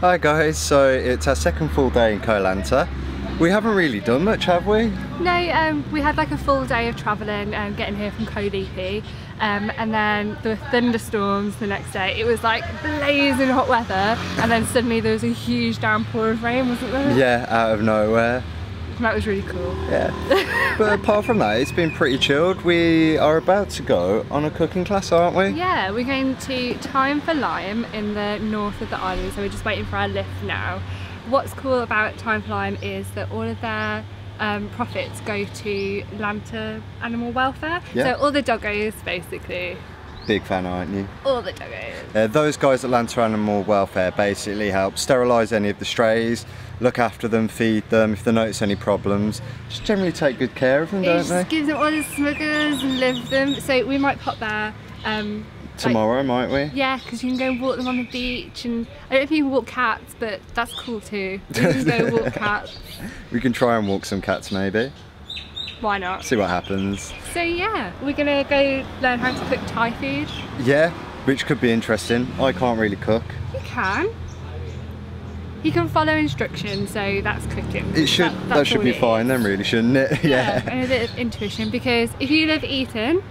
Hi guys, so it's our second full day in Koh Lanta. We haven't really done much, have we? No, we had like a full day of travelling getting here from Koh Lanta, and then there were thunderstorms the next day. It was like blazing hot weather, and then suddenly there was a huge downpour of rain, wasn't there? Yeah, out of nowhere. That was really cool. Yeah, but apart from that, it's been pretty chilled. We are about to go on a cooking class, aren't we? Yeah, we're going to Time for Lime in the north of the island, so we're just waiting for our lift now. What's cool about Time for Lime is that all of their profits go to Lanta Animal Welfare. Yeah. So all the doggos, basically. Big fan, aren't you? All the doggos. Those guys at Lanta Animal Welfare basically help sterilise any of the strays, look after them, feed them, if they notice any problems. Just generally take good care of them, don't they? Just gives them all the smuggers and live them. So we might pop there. Tomorrow, might we? Yeah, because you can go and walk them on the beach, and I don't know if you can walk cats, but that's cool too. You can go walk cats. We can try and walk some cats maybe. Why not? See what happens. So yeah, we're gonna go learn how to cook Thai food. Yeah, which could be interesting. I can't really cook. You can. You can follow instructions, so that's cooking. It should. That should be fine then, really, shouldn't it? Yeah, and a bit of intuition, because if you love eating,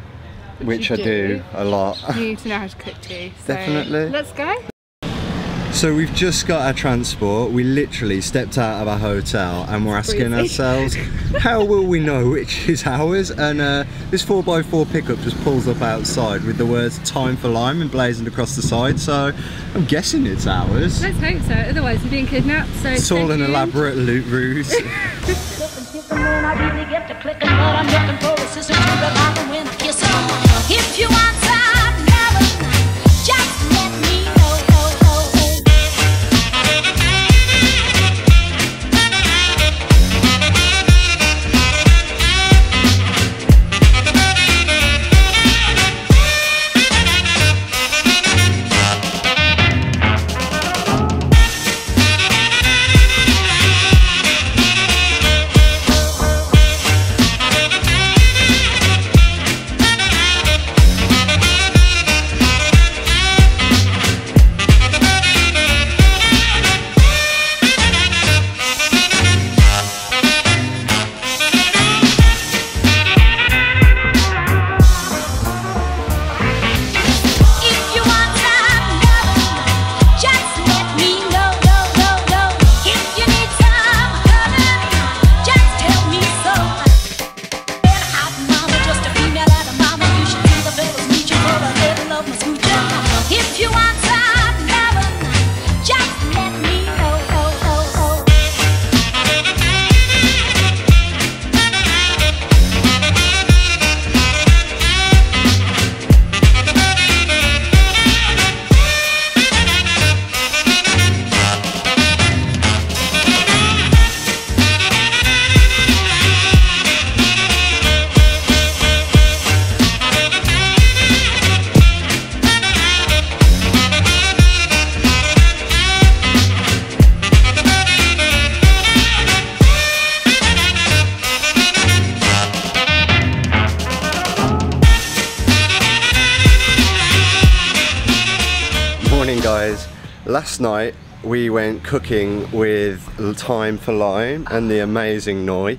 which I do a lot, you need to know how to cook too. So definitely. Let's go. So we've just got our transport. We literally stepped out of our hotel and we're asking ourselves, how will we know which is ours? And this 4x4 pickup just pulls up outside with the words Time for Lime emblazoned across the side. So I'm guessing it's ours. Let's hope so, otherwise we're being kidnapped. So it's all an elaborate loot ruse. If you want some heaven, just let me know. Guys, last night we went cooking with Time for Lime and the amazing Noi.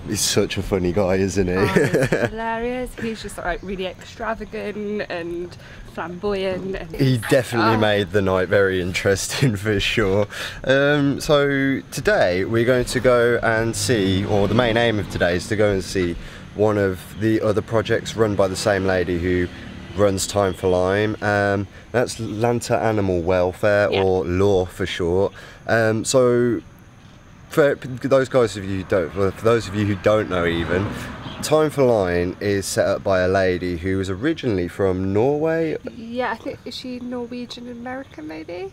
He's such a funny guy, isn't he? Oh, he's hilarious. He's just like really extravagant and flamboyant. And he definitely made the night very interesting for sure. So today we're going to go and see, or the main aim of today is to go and see one of the other projects run by the same lady who runs Time for Lime. That's Lanta Animal Welfare, or LAW for short. So for those guys of you for those of you who don't know, even Time for Lime is set up by a lady who was originally from Norway. Yeah, I think, is she Norwegian American maybe?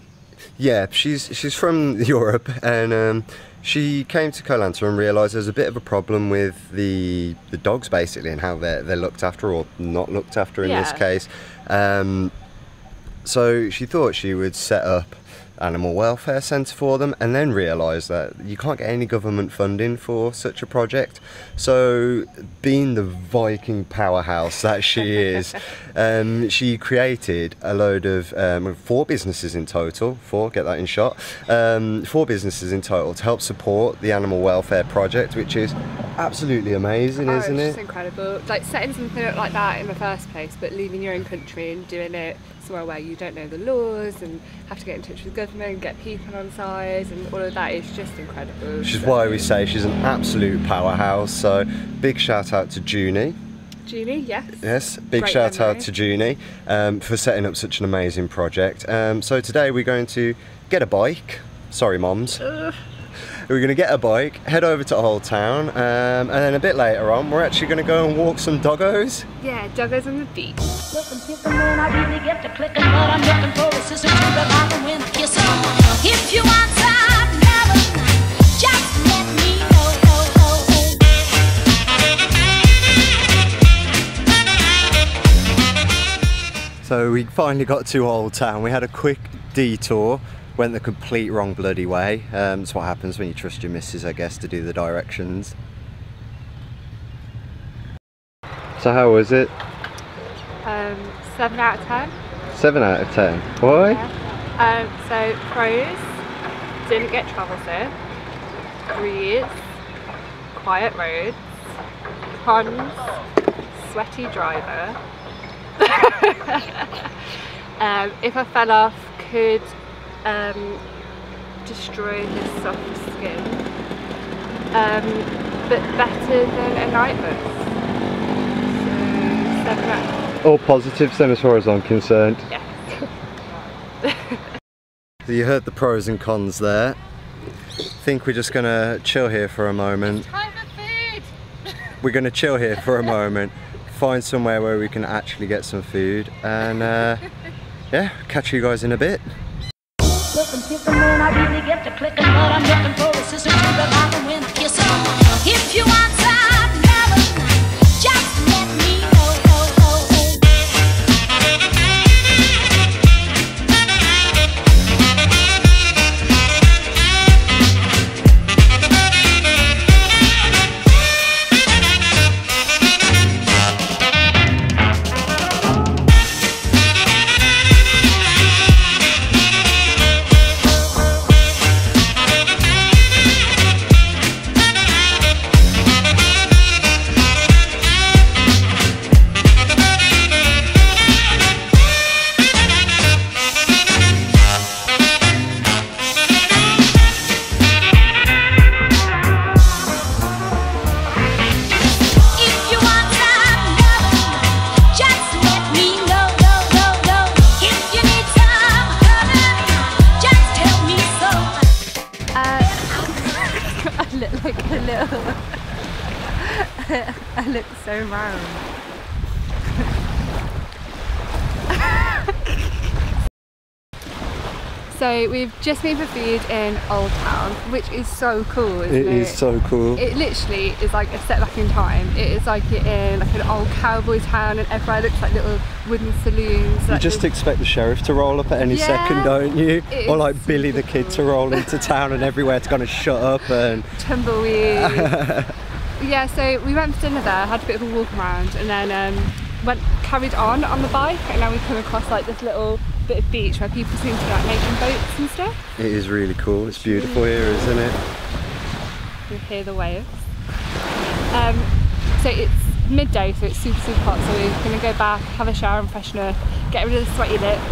Yeah, she's from Europe, and she came to Koh Lanta and realised there's a bit of a problem with the dogs basically, and how they're looked after or not looked after in this case. So she thought she would set up animal welfare centre for them, and then realised that you can't get any government funding for such a project. So being the Viking powerhouse that she is, she created a load of 4 businesses in total, 4, get that in shot, 4 businesses in total to help support the animal welfare project, which is absolutely amazing, isn't it's it? incredible. Like setting something up like that in the first place, but leaving your own country and doing it somewhere where you don't know the laws and have to get in touch with government, get people on side, and all of that is just incredible. Which is why we say she's an absolute powerhouse. So big shout out to Junie. Junie, yes. Yes, big Great shout memory. out to Junie for setting up such an amazing project. So today we're going to get a bike. Sorry, moms. We're going to get a bike, head over to Old Town, and then a bit later on we're actually going to go and walk some doggos. Yeah, doggos on the beach. I really get to clicking, but I'm looking for a sister to revive and win the kissing. If you want some love, just let me know. So we finally got to Old Town. We had a quick detour, went the complete wrong bloody way. That's what happens when you trust your missus, I guess, to do the directions. So how was it? 7 out of 10. 7 out of 10. Why? Yeah. So pros, didn't get travel sick. Breeze, quiet roads. Cons, sweaty driver. If I fell off, could destroy his soft skin. But better than a night bus. So 7 out of 10. All positives then as far as I'm concerned. Yes. So you heard the pros and cons there. I think we're just gonna chill here for a moment. Time for food! We're gonna chill here for a moment, find somewhere where we can actually get some food, and yeah, catch you guys in a bit. I really get to clicking, but I'm looking for a sister to revive and win the kissing. If you want some love, just let me know. I look so round. So we've just been for food in Old Town, which is so cool, isn't it? It is so cool. It literally is like a step back in time. It is like you're in like an old cowboy town, and everywhere looks like little wooden saloons. You just expect the sheriff to roll up at any second, don't you? It Or like is Billy the super Kid to roll into town and everywhere to kind of shut up and... tumbleweed. Yeah, so we went for dinner there, had a bit of a walk around, and then carried on the bike, and now we come across like this little bit of beach where people seem to be like making boats and stuff. It is really cool. It's beautiful here, isn't it? You hear the waves. So it's midday, so it's super hot, so we're going to go back, have a shower and freshen up, get rid of the sweaty lips.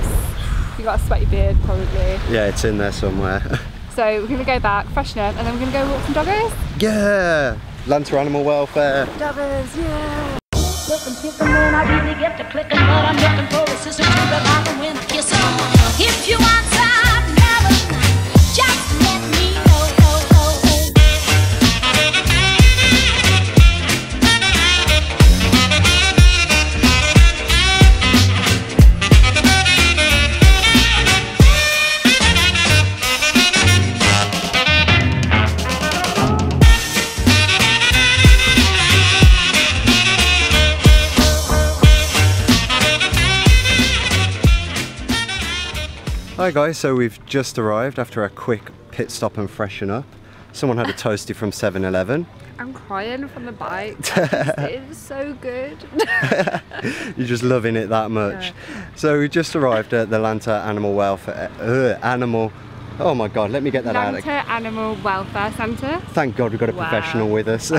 You got a sweaty beard probably. Yeah, it's in there somewhere. So we're going to go back, freshen up, and then we're going to go walk some doggos. Yeah! Lanta Animal Welfare. Doggos, yeah! I really get to clicking, but I'm looking for a sister to revive and win the kissing. If you want some love, just let me know. Hi guys, so we've just arrived after a quick pit stop and freshen up. Someone had a toasty from 7-Eleven. I'm crying from the bite. It is so good. You're just loving it that much. Yeah. So we just arrived at the Lanta Animal Welfare, oh my god, let me get that out. Lanta Animal Welfare Centre. Thank God we've got a professional with us.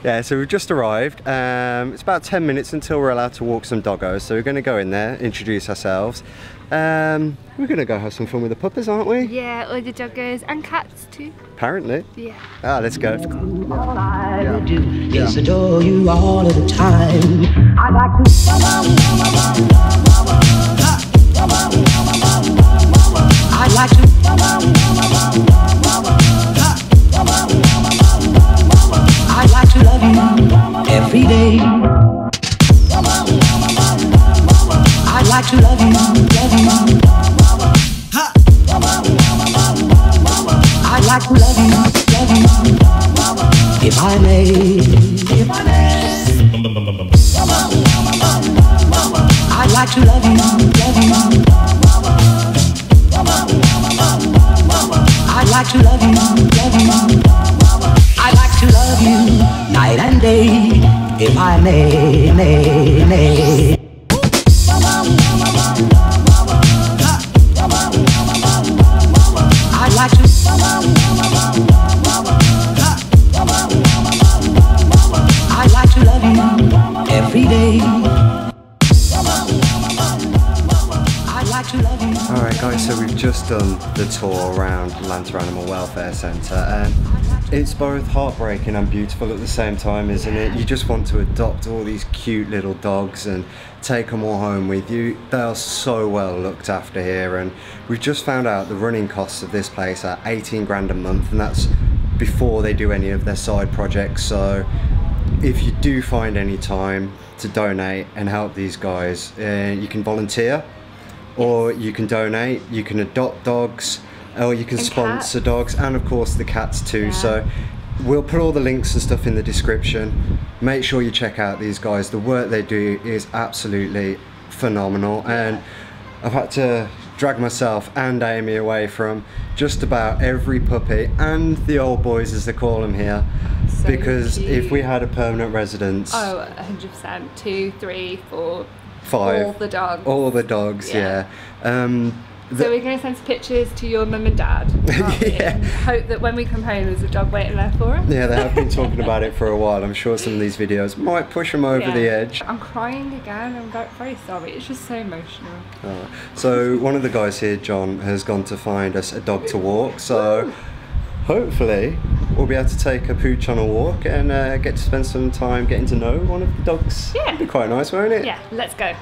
Yeah, so we've just arrived. It's about 10 minutes until we're allowed to walk some doggos. So we're going to go in there, introduce ourselves. We're going to go have some fun with the puppies, aren't we? Yeah, all the doggos and cats too. Apparently. Yeah. Ah, let's go. All I do is adore you all of the time. I like to. I like to. I like to love you every day. I like to love you, love you. I like to love you, love you. If I may, if I may. I like to love you, love you. I like to love you, love you. I like to love you night and day. If I may. I like to. I like to love you every day. I like to love you. Alright guys, so we've just done the tour around Lanta Animal Welfare Centre, and it's both heartbreaking and beautiful at the same time, isn't it? You just want to adopt all these cute little dogs and take them all home with you. They are so well looked after here, and we've just found out the running costs of this place are 18 grand a month, and that's before they do any of their side projects. So if you do find any time to donate and help these guys, you can volunteer, or you can donate, you can adopt dogs, or you can sponsor dogs, and of course the cats too. Yeah. So we'll put all the links and stuff in the description. Make sure you check out these guys. The work they do is absolutely phenomenal, and I've had to drag myself and Amy away from just about every puppy and the old boys, as they call them here, So because cute. if we had a permanent residence, Oh, 100%. 2, 3, 4, 5, all the dogs. all the dogs, yeah. So we're going to send some pictures to your mum and dad, aren't we? Yeah. And hope that when we come home there's a dog waiting there for us. Yeah, they have been talking about it for a while. I'm sure some of these videos might push them over the edge. I'm crying again. I'm very sorry. It's just so emotional. So one of the guys here, John, has gone to find us a dog to walk. So hopefully we'll be able to take a pooch on a walk and get to spend some time getting to know one of the dogs. Yeah. It'd be quite nice, won't it? Yeah, let's go.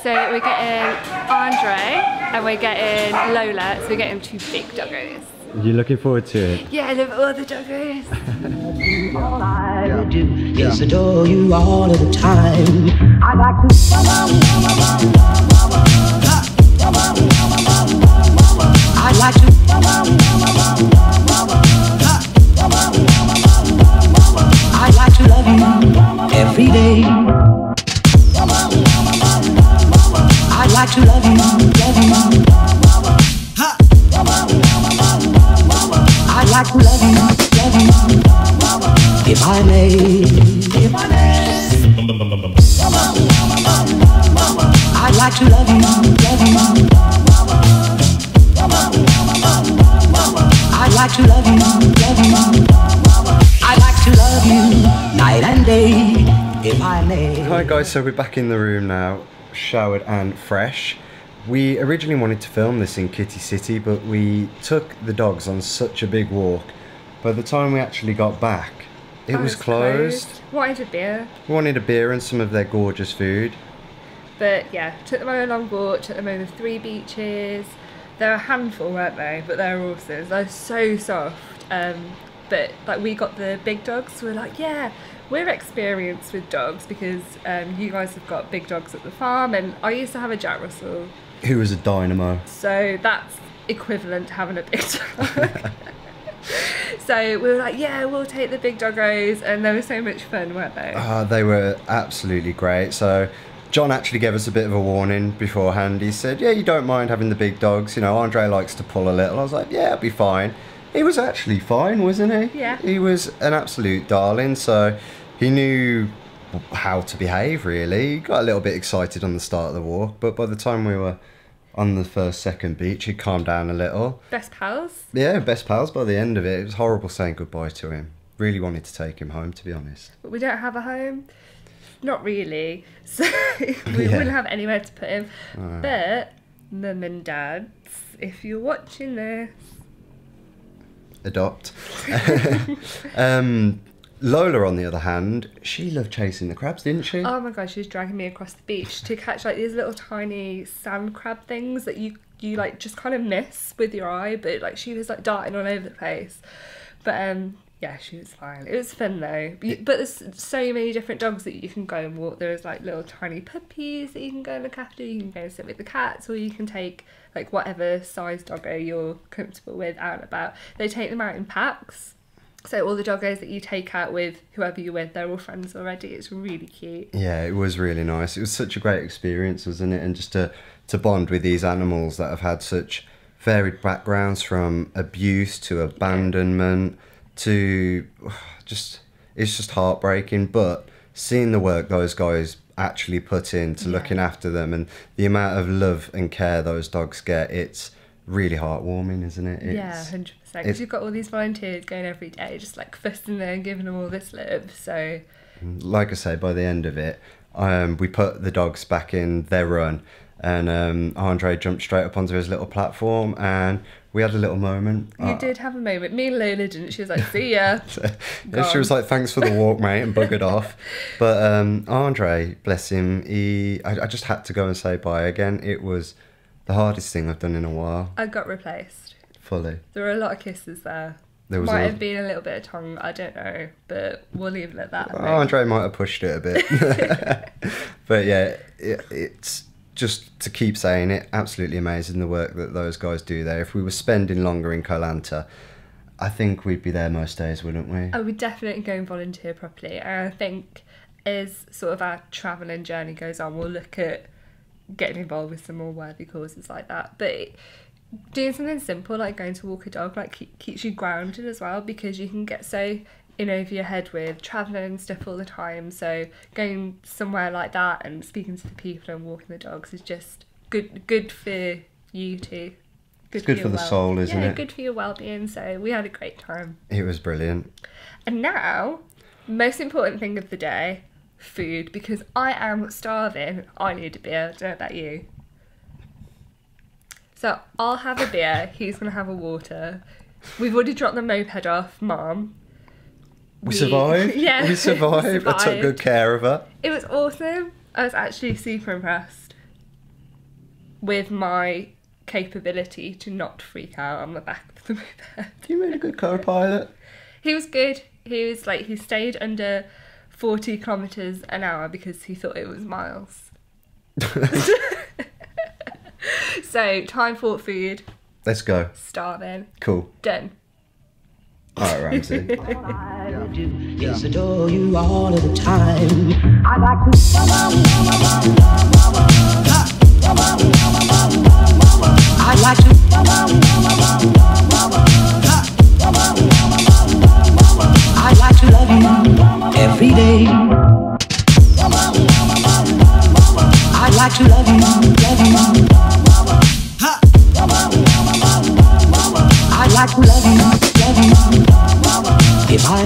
So we're getting Andre and we're getting Lola, so we're getting 2 big doggos. You looking forward to it? Yeah, I love all the doggos. All I do is adore you all of the time. I like to. I like to. I like to love you every day. I like to love you, love you. I like to love you, love you. If I may, if I may. I like to love you, love you. I like to love you, love you. I like to love you night and day, if I may. Hi guys, so we're back in the room now, showered and fresh. We originally wanted to film this in Kitty City, but we took the dogs on such a big walk. By the time we actually got back, it was closed. Wanted a beer. We wanted a beer and some of their gorgeous food. But yeah, took them on a long walk, took them over 3 beaches. They're a handful, weren't they? But they're awesome. They're so soft. But like, we got the big dogs, so we're like, yeah, we're experienced with dogs because you guys have got big dogs at the farm, and I used to have a Jack Russell. Who was a dynamo. So that's equivalent to having a big dog. So we were like, yeah, we'll take the big doggos, and they were so much fun, weren't they? They were absolutely great. So John actually gave us a bit of a warning beforehand. He said, yeah, you don't mind having the big dogs. You know, Andre likes to pull a little. I was like, yeah, it'll be fine. He was actually fine, wasn't he? Yeah. He was an absolute darling, so he knew how to behave, really. He got a little bit excited on the start of the walk, but by the time we were on the second beach, he'd calmed down a little. Best pals? Yeah, best pals by the end of it. It was horrible saying goodbye to him. Really wanted to take him home, to be honest. But we don't have a home. Not really. So we wouldn't have anywhere to put him. But mum and dads, if you're watching this, adopt. Lola, on the other hand, she loved chasing the crabs, didn't she? oh my god, she was dragging me across the beach to catch like these little tiny sand crab things that you like just kind of miss with your eye, but like she was like darting all over the place. But yeah, she was fine. It was fun though. But there's so many different dogs that you can go and walk. There's like little tiny puppies that you can go and look after. You can go and sit with the cats, or you can take like whatever size doggo you're comfortable with out and about. They take them out in packs. So all the doggos that you take out with whoever you're with, they're all friends already. It's really cute. Yeah, it was really nice. It was such a great experience, wasn't it? And just to bond with these animals that have had such varied backgrounds, from abuse to abandonment to just, it's just heartbreaking. But seeing the work those guys actually put into looking after them, and the amount of love and care those dogs get, it's really heartwarming, isn't it? Yeah, 100%. Because you've got all these volunteers going every day, just like fussing there and giving them all this love. So, like I say, by the end of it, we put the dogs back in their run, and Andre jumped straight up onto his little platform, and we had a little moment. You did have a moment. Me and Lola didn't. She was like, see ya. Yeah, she was like, thanks for the walk, mate, and buggered off. But Andre, bless him, I just had to go and say bye again. It was the hardest thing I've done in a while. I got replaced. Fully. There were a lot of kisses there. There was might have been a little bit of tongue, I don't know, but we'll leave it at that. Andre might have pushed it a bit. But yeah, it's just to keep saying it, absolutely amazing the work that those guys do there. If we were spending longer in Koh Lanta, I think we'd be there most days, wouldn't we? I would definitely go and volunteer properly. And I think as sort of our travelling journey goes on, we'll look at getting involved with some more worthy causes like that. But doing something simple like going to walk a dog like keeps you grounded as well, because you can get so in over your head with travelling and stuff all the time. So going somewhere like that and speaking to the people and walking the dogs is just good for you too. It's good for the soul, isn't it? Yeah, good for your well-being. So we had a great time. It was brilliant. And now, most important thing of the day, food, because I am starving. I need a beer. I don't know about you. So I'll have a beer. He's going to have a water. We've already dropped the moped off, Mum. We survived? Yeah. We survived. I took good care of her. It was awesome. I was actually super impressed with my capability to not freak out on the back of the moped. You made a good co-pilot. He was good. He stayed under 40 kilometres an hour because he thought it was miles. So, time for food. Let's go. Starving. Cool. Done. Alright, Ramsey. I do is adore you all of the time. I like to. I like to. I like to love you every day. I like to love you, love you. I like to love you, love you. If I